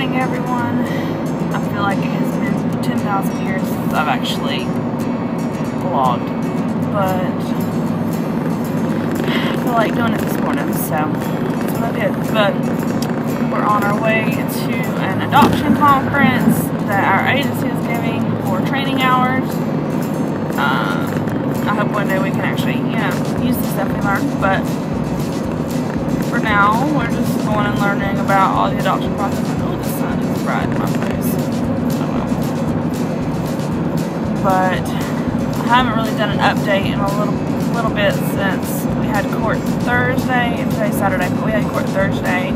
morning, everyone. I feel like it has been 10,000 years since I've actually vlogged, but I feel like doing it this morning, so that's what I did. But we're on our way to an adoption conference that our agency is giving for training hours. I hope one day we can actually, use the stuff we learned, but for now, we're just going and learning about all the adoption process. Oh, the sun is bright in my face. Oh well. But I haven't really done an update in a little bit since we had court Thursday, and today's Saturday, but we had court Thursday,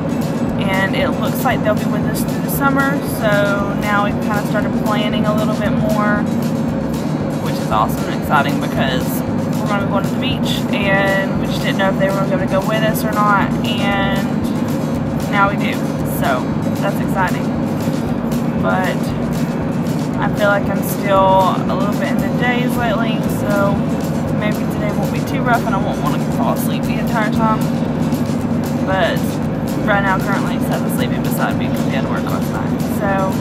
and it looks like they'll be with us through the summer, so now we've kind of started planning a little bit more, which is awesome and exciting because we're going to be going to the beach, and we just didn't know if they were going to go with us or not, and now we do, so that's exciting. But I feel like I'm still a little bit in the days lately, so maybe today won't be too rough and I won't want to fall asleep the entire time. But right now, currently, Seth is sleeping beside me because he had to work last night, so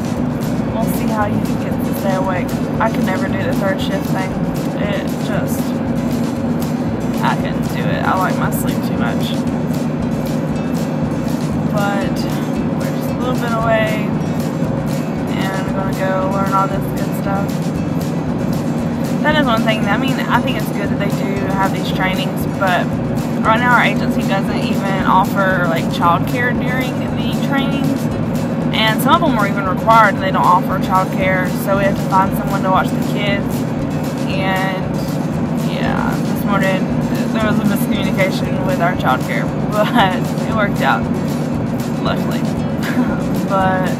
we'll see how he gets to stay awake. I could never do the third shift thing. I couldn't do it. I like my sleep too much. But we're just a little bit away, and we're going to go learn all this good stuff. That is one thing. I mean, I think it's good that they do have these trainings, but right now our agency doesn't even offer like childcare during the trainings, and some of them are even required and they don't offer childcare, so we have to find someone to watch the kids. And yeah, this morning there was a miscommunication with our childcare, but it worked out, luckily. But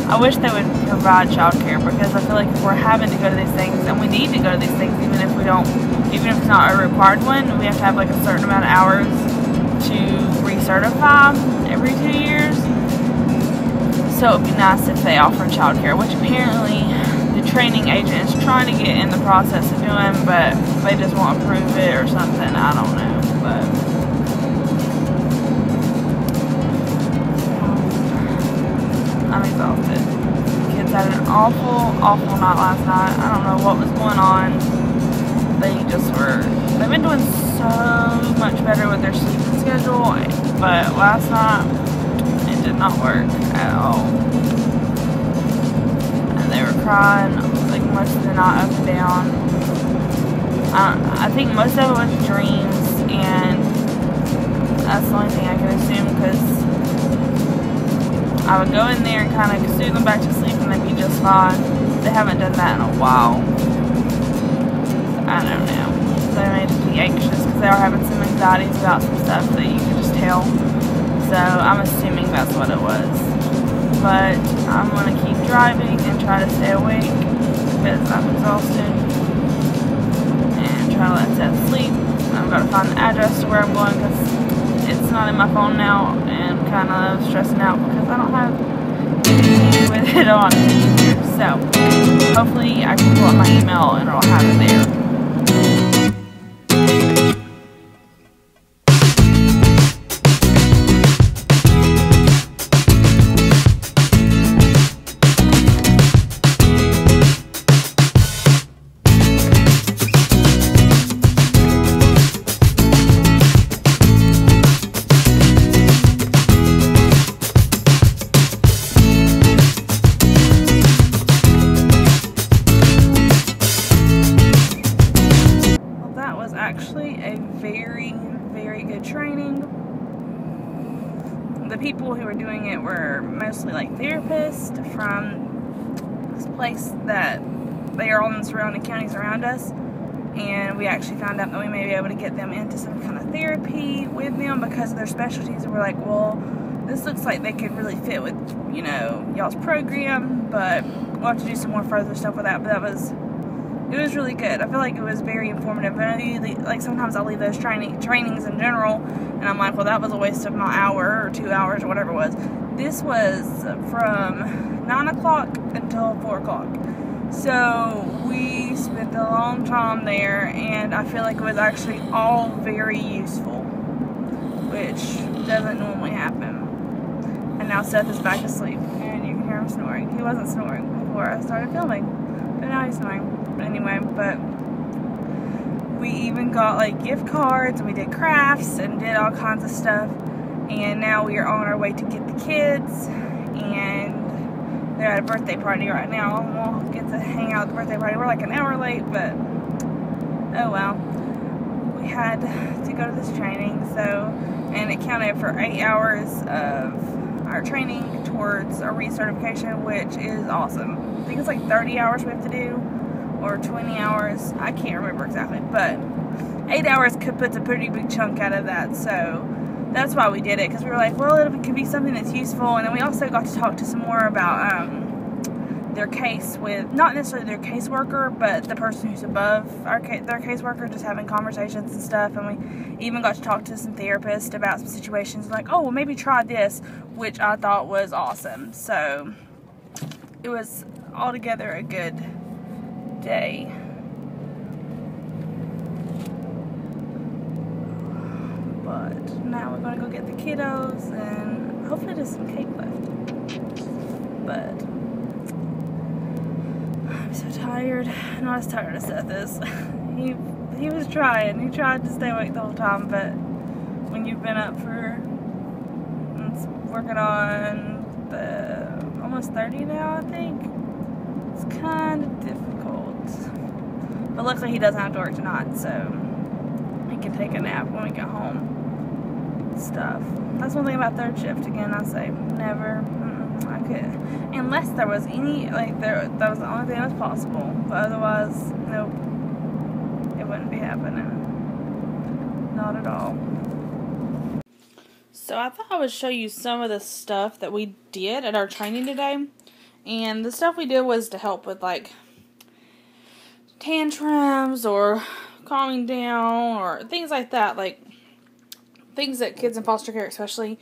I wish they would provide childcare, because I feel like if we're having to go to these things, and we need to go to these things, even if it's not a required one, we have to have like a certain amount of hours to recertify every 2 years. So it would be nice if they offer childcare, which apparently the training agent is trying to get in the process of doing, but they just won't approve it or something. I don't know, but I'm exhausted. The kids had an awful night last night. I don't know what was going on. They've been doing so much better with their sleeping schedule, but last night it did not work at all. And they were crying like most of the night up and down. I think most of it was dreams, and that's the only thing I can assume, because I would go in there and kind of soothe them back to sleep and they'd be just fine. They haven't done that in a while. I don't know. They may just be anxious because they are having some anxieties about some stuff that you can just tell. So I'm assuming that's what it was. But I'm going to keep driving and try to stay awake because I'm exhausted, and try to let Seth sleep. I've got to find the address to where I'm going because it's not in my phone now, and I'm kind of stressing out because I don't have anything with it on here. So hopefully I can pull up my email and it'll have it there. Actually a very good training. The people who were doing it were mostly like therapists from this place that they are all in the surrounding counties around us, and we actually found out that we may be able to get them into some kind of therapy with them because of their specialties, and we're like, well, this looks like they could really fit with, y'all's program, but we'll have to do some more further stuff with that. But it was really good. I feel like it was very informative. And like sometimes I'll leave those trainings in general, and I'm like, well, that was a waste of my hour or 2 hours or whatever it was. This was from 9 o'clock until 4 o'clock. So we spent a long time there, and I feel like it was actually all very useful, which doesn't normally happen. And now Seth is back asleep, and you can hear him snoring. He wasn't snoring before I started filming, but now he's snoring. But anyway, we even got like gift cards, and we did crafts and did all kinds of stuff. And now we are on our way to get the kids, and they're at a birthday party right now. We'll get to hang out at the birthday party. We're like an hour late, but oh well. We had to go to this training, and it counted for 8 hours of our training towards our recertification, which is awesome. I think it's like 30 hours we have to do, or 20 hours. I can't remember exactly, but 8 hours puts a pretty big chunk out of that, so that's why we did it, because we were like, well, it could be something that's useful. And then we also got to talk to some more about their case with, not necessarily their caseworker, but the person who's above their caseworker, just having conversations and stuff. And we even got to talk to some therapists about some situations, like, oh, well, maybe try this, which I thought was awesome. So it was altogether a good day. But now we're going to go get the kiddos, and hopefully there's some cake left. But I'm so tired. Not as tired as Seth is. He was trying. He tried to stay awake the whole time, but when you've been up for working on the almost 30 now, I think, it's kind of difficult. But luckily he doesn't have to work tonight, so he can take a nap when we get home. Stuff. That's one thing about third shift. Again, I say never. I could, unless there was any, like, that was the only thing that was possible. But otherwise, nope, it wouldn't be happening. Not at all. So I thought I would show you some of the stuff that we did at our training today. And the stuff we did was to help with, like, tantrums or calming down or things like that. Like, things that kids in foster care especially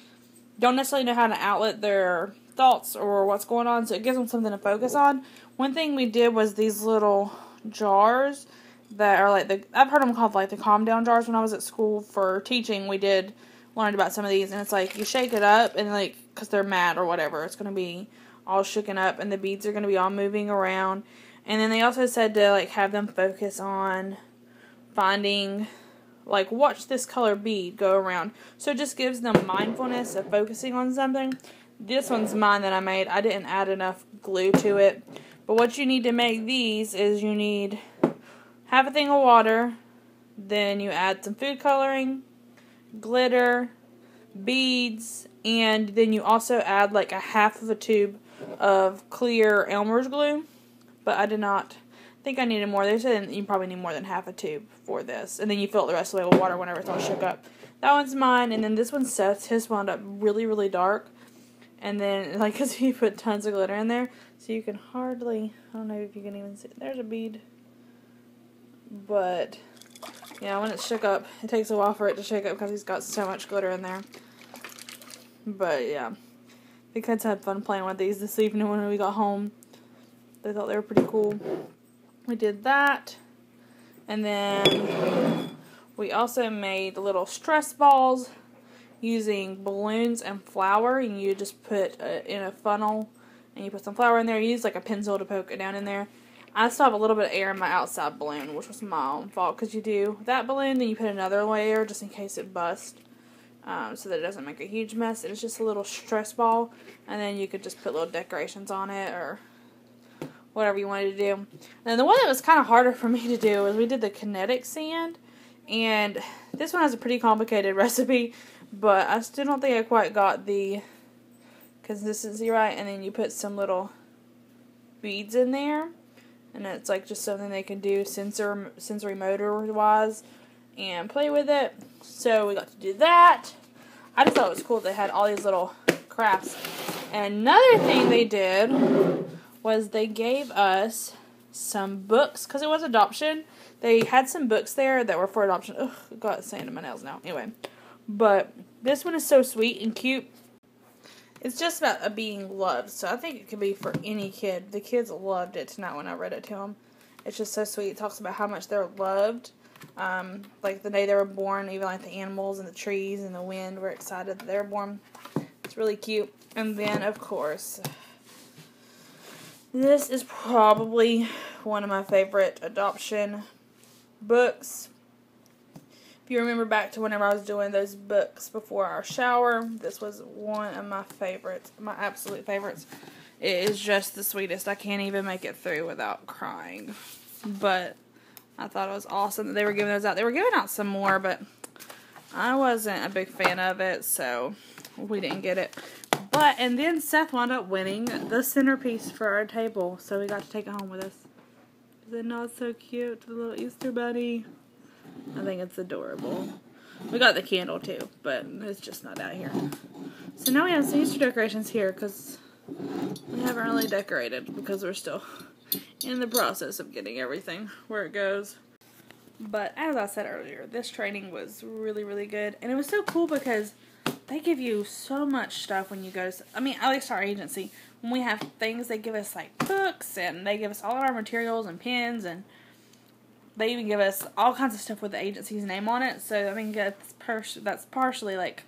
don't necessarily know how to outlet their thoughts or what's going on, so it gives them something to focus on. One thing we did was these little jars that are like I've heard them called like the calm down jars. When I was at school for teaching, we did learn about some of these, and it's like you shake it up, and like, because they're mad or whatever, it's going to be all shooken up, and the beads are going to be all moving around. And then they also said to like have them focus on finding, like, watch this color bead go around. So it just gives them mindfulness of focusing on something. This one's mine that I made. I didn't add enough glue to it. But what you need to make these is you need half a thing of water. Then you add some food coloring, glitter, beads, and then you also add like a half of a tube of clear Elmer's glue. But I did not think I needed more. They said you probably need more than half a tube for this. And then you fill it the rest of the way with water whenever it's all shook up. That one's mine. And then this one's Seth's. His wound up really, really dark. And then, like, because he put tons of glitter in there. So you can hardly, I don't know if you can even see it. There's a bead. But, yeah, when it's shook up, it takes a while for it to shake up because he's got so much glitter in there. But, yeah. The kids had fun playing with these this evening when we got home. They thought they were pretty cool. We did that, and then we also made little stress balls using balloons and flour, and you just put in a funnel, and you put some flour in there. You use like a pencil to poke it down in there. I still have a little bit of air in my outside balloon, which was my own fault, because you do that balloon, then you put another layer just in case it busts, so that it doesn't make a huge mess. It's just a little stress ball, and then you could just put little decorations on it, or whatever you wanted to do. And the one that was kind of harder for me to do was we did the kinetic sand. And this one has a pretty complicated recipe, but I still don't think I quite got the consistency right. And then you put some little beads in there. And it's like just something they can do sensory motor wise and play with it. So we got to do that. I just thought it was cool. They had all these little crafts. And another thing they did was they gave us some books, because it was adoption. They had some books there that were for adoption. Ugh, got it's sand in my nails now. Anyway, but this one is so sweet and cute. It's just about being loved, so I think it could be for any kid. The kids loved it tonight when I read it to them. It's just so sweet. It talks about how much they're loved. Like the day they were born, even like the animals and the trees and the wind were excited that they were born. It's really cute. And then, of course, This is probably one of my favorite adoption books. If you remember back to whenever I was doing those books before our shower, this was one of my favorites, my absolute favorites. It is just the sweetest. I can't even make it through without crying. But I thought it was awesome that they were giving those out. They were giving out some more, but I wasn't a big fan of it, so we didn't get it. But, and then Seth wound up winning the centerpiece for our table, so we got to take it home with us. Is it not so cute, the little Easter bunny? I think it's adorable. We got the candle too, but it's just not out here. So now we have some Easter decorations here, because we haven't really decorated, because we're still in the process of getting everything where it goes. But as I said earlier, this training was really, really good. And it was so cool because they give you so much stuff when you go to, I mean, at least our agency, when we have things, they give us like books, and they give us all our materials and pens, and they even give us all kinds of stuff with the agency's name on it. So, I mean, that's partially like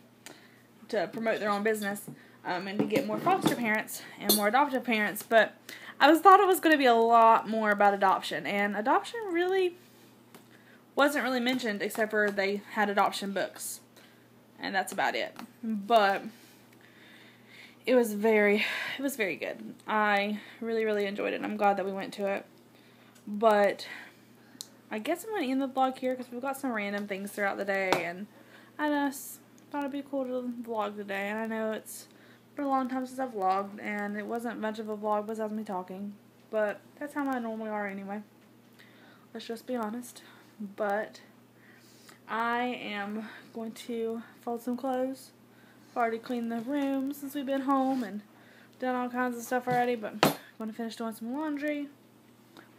to promote their own business, and to get more foster parents and more adoptive parents. But I thought it was going to be a lot more about adoption, and adoption really wasn't really mentioned, except for they had adoption books, and that's about it. But it was very good. I really, really enjoyed it. I'm glad that we went to it. But I guess I'm going to end the vlog here because we've got some random things throughout the day, and I just thought it'd be cool to vlog today. And I know it's been a long time since I've vlogged, and it wasn't much of a vlog besides me talking, but that's how I normally are anyway. Let's just be honest. But I am going to fold some clothes. I've already cleaned the room since we've been home and done all kinds of stuff already, but I'm going to finish doing some laundry,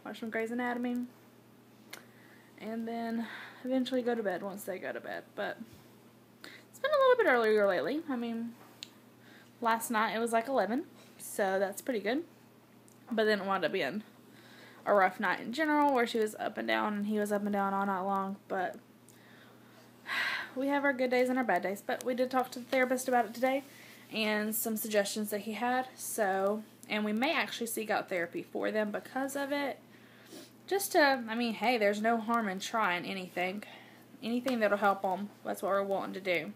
watch some Grey's Anatomy, and then eventually go to bed once they go to bed. But it's been a little bit earlier lately. I mean, last night it was like 11, so that's pretty good. But then it wound up being a rough night in general, where she was up and down and he was up and down all night long. But we have our good days and our bad days. But we did talk to the therapist about it today, and some suggestions that he had. So, and we may actually seek out therapy for them because of it. Just to, I mean, hey, there's no harm in trying anything. Anything that'll help them. That's what we're wanting to do.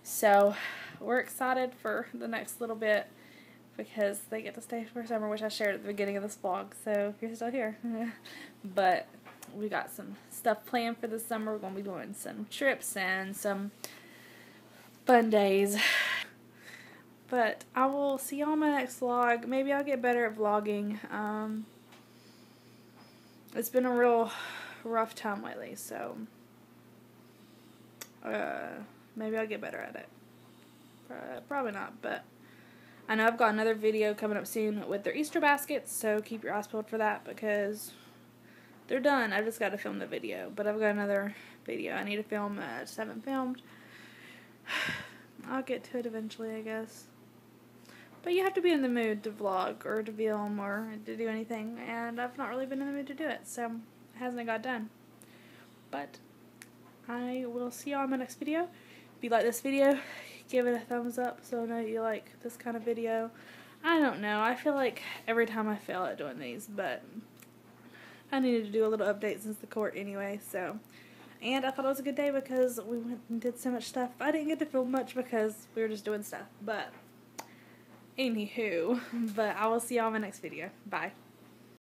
So, we're excited for the next little bit, because they get to stay for summer, which I shared at the beginning of this vlog, so if you're still here. But we got some stuff planned for the summer. We're going to be doing some trips and some fun days. But I will see y'all in my next vlog. Maybe I'll get better at vlogging. It's been a real rough time lately, so maybe I'll get better at it. Probably not, but I know I've got another video coming up soon with their Easter baskets, so keep your eyes peeled for that, because they're done. I just got to film the video, but I've got another video I need to film. I just haven't filmed. I'll get to it eventually, I guess. But you have to be in the mood to vlog or to film or to do anything, and I've not really been in the mood to do it, so it hasn't got done. But I will see y'all in my next video. If you like this video, give it a thumbs up so I know you like this kind of video. I don't know. I feel like every time I fail at doing these, but I needed to do a little update since the court anyway, so. And I thought it was a good day because we went and did so much stuff. I didn't get to film much because we were just doing stuff, but anywho. But I will see y'all in my next video. Bye.